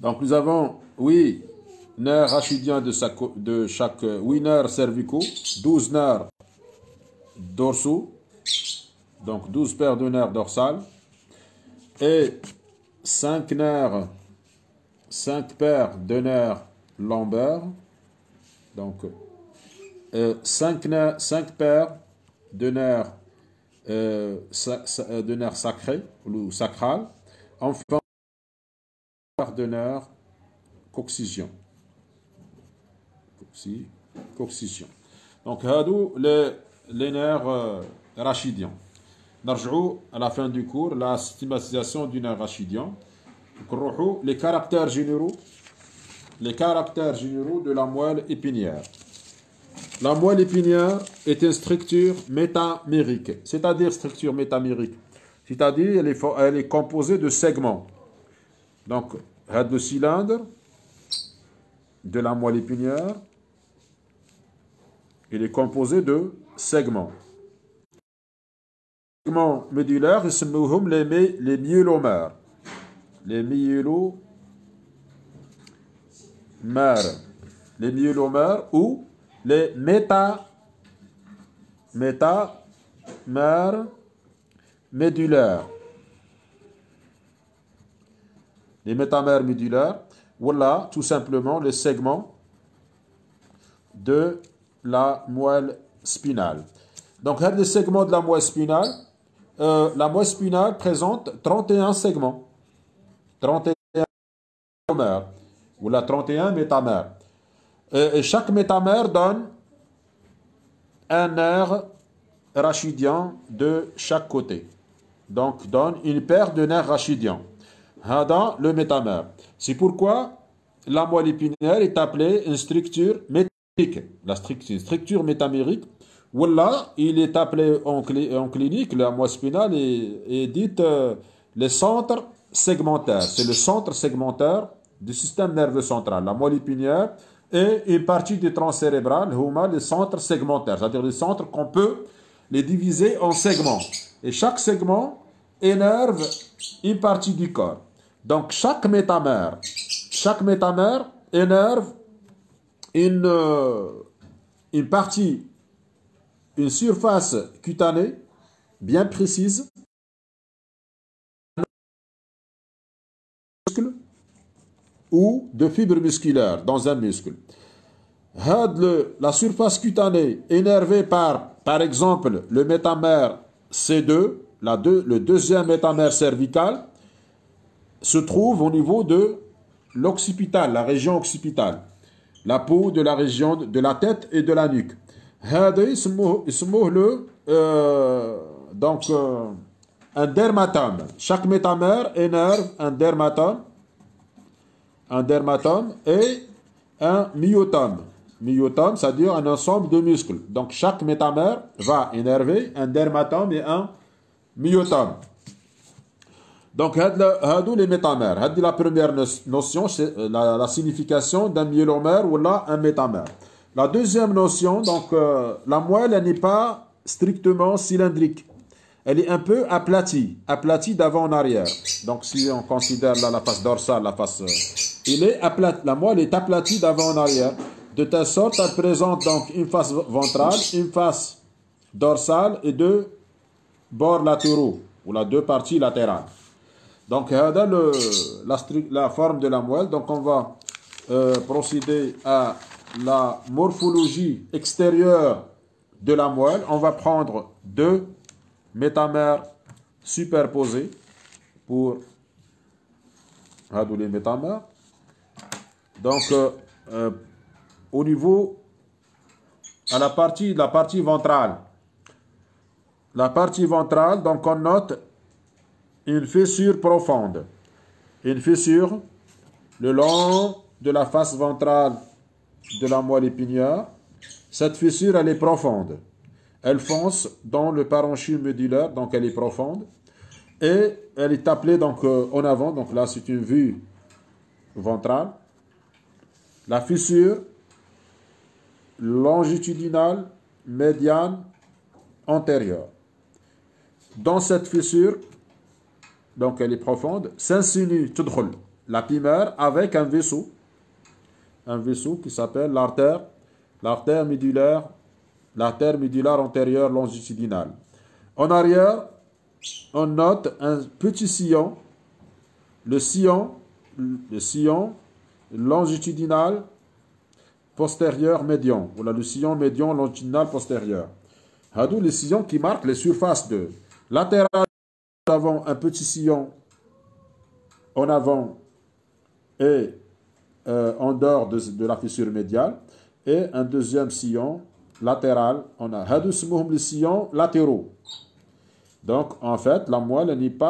Donc nous avons 8 nerfs rachidiens de chaque 8 nerfs cervicaux, 12 nerfs dorsaux, donc 12 paires de nerfs dorsales, et 5 nerfs, 5 paires de nerfs lombaires, donc 5 paires de nerfs, de nerfs sacrés ou sacrales, enfin de nerfs coccygion. Coccygion. Donc, هادو les nerfs rachidiens. نرجعوا à la fin du cours la stigmatisation du nerf rachidien. Les caractères généraux de la moelle épinière. La moelle épinière est une structure métamérique, c'est-à-dire structure métamérique, c'est-à-dire elle est composée de segments. Donc, le cylindre de la moelle épinière, il est composé de segments. Les segments médulaires, ils se nomment les myélomères. Les myélomères. Les myélomères ou les métamères médulaires. Les métamères médulaires, voilà tout simplement les segments de la moelle spinale. Donc, les segments de la moelle spinale présente 31 segments. 31 métamères, ou la 31 métamères. Et chaque métamère donne un nerf rachidien de chaque côté. Donc, donne une paire de nerfs rachidiens. Hada, le métamère. C'est pourquoi la moelle épinière est appelée une structure métamérique. La structure métamérique. Wallah, il est appelé en clinique, la moelle spinale est dite les centres segmentaires. C'est le centre segmentaire du système nerveux central. La moelle épinière et une partie du tronc cérébral, les centres segmentaires, c'est-à-dire les centres qu'on peut les diviser en segments. Et chaque segment énerve une partie du corps. Donc chaque métamère énerve une partie, une surface cutanée bien précise, ou de fibres musculaires dans un muscle. La surface cutanée énervée par exemple, le métamère C2, le deuxième métamère cervical, se trouve au niveau de l'occipital, la région occipitale, la peau de la région de la tête et de la nuque. Donc, un dermatome. Chaque métamère énerve un dermatome et un myotome. Myotome, c'est-à-dire un ensemble de muscles. Donc, chaque métamère va énerver un dermatome et un myotome. Donc, les métamères. La première notion, c'est la signification d'un myélomère ou là, un métamère. La deuxième notion, donc, la moelle, elle n'est pas strictement cylindrique. Elle est un peu aplatie d'avant en arrière. Donc, si on considère là, la face dorsale, la face... la moelle est aplatie d'avant en arrière, de telle sorte qu'elle présente donc une face ventrale, une face dorsale et deux bords latéraux, ou la deux parties latérales. Donc, la forme de la moelle. Donc, on va procéder à la morphologie extérieure de la moelle. On va prendre deux métamères superposés pour les métamères. Donc, au niveau à la partie ventrale, donc on note une fissure profonde, une fissure le long de la face ventrale de la moelle épinière. Cette fissure, elle est profonde. Elle fonce dans le parenchyme médulaire, donc elle est profonde. Et elle est appelée donc en avant, donc là c'est une vue ventrale. La fissure longitudinale, médiane, antérieure. Dans cette fissure, donc elle est profonde, s'insinue, la pimère avec un vaisseau qui s'appelle l'artère médulaire antérieure longitudinale. En arrière, on note un petit sillon, le sillon longitudinal postérieur médian, ou le sillon médian longitudinal postérieur. Hadou, les sillons qui marquent les surfaces de latéral. Nous avons un petit sillon en avant et en dehors de la fissure médiale, et un deuxième sillon latéral. On a hadou les sillons latéraux. Donc, en fait, la moelle n'est pas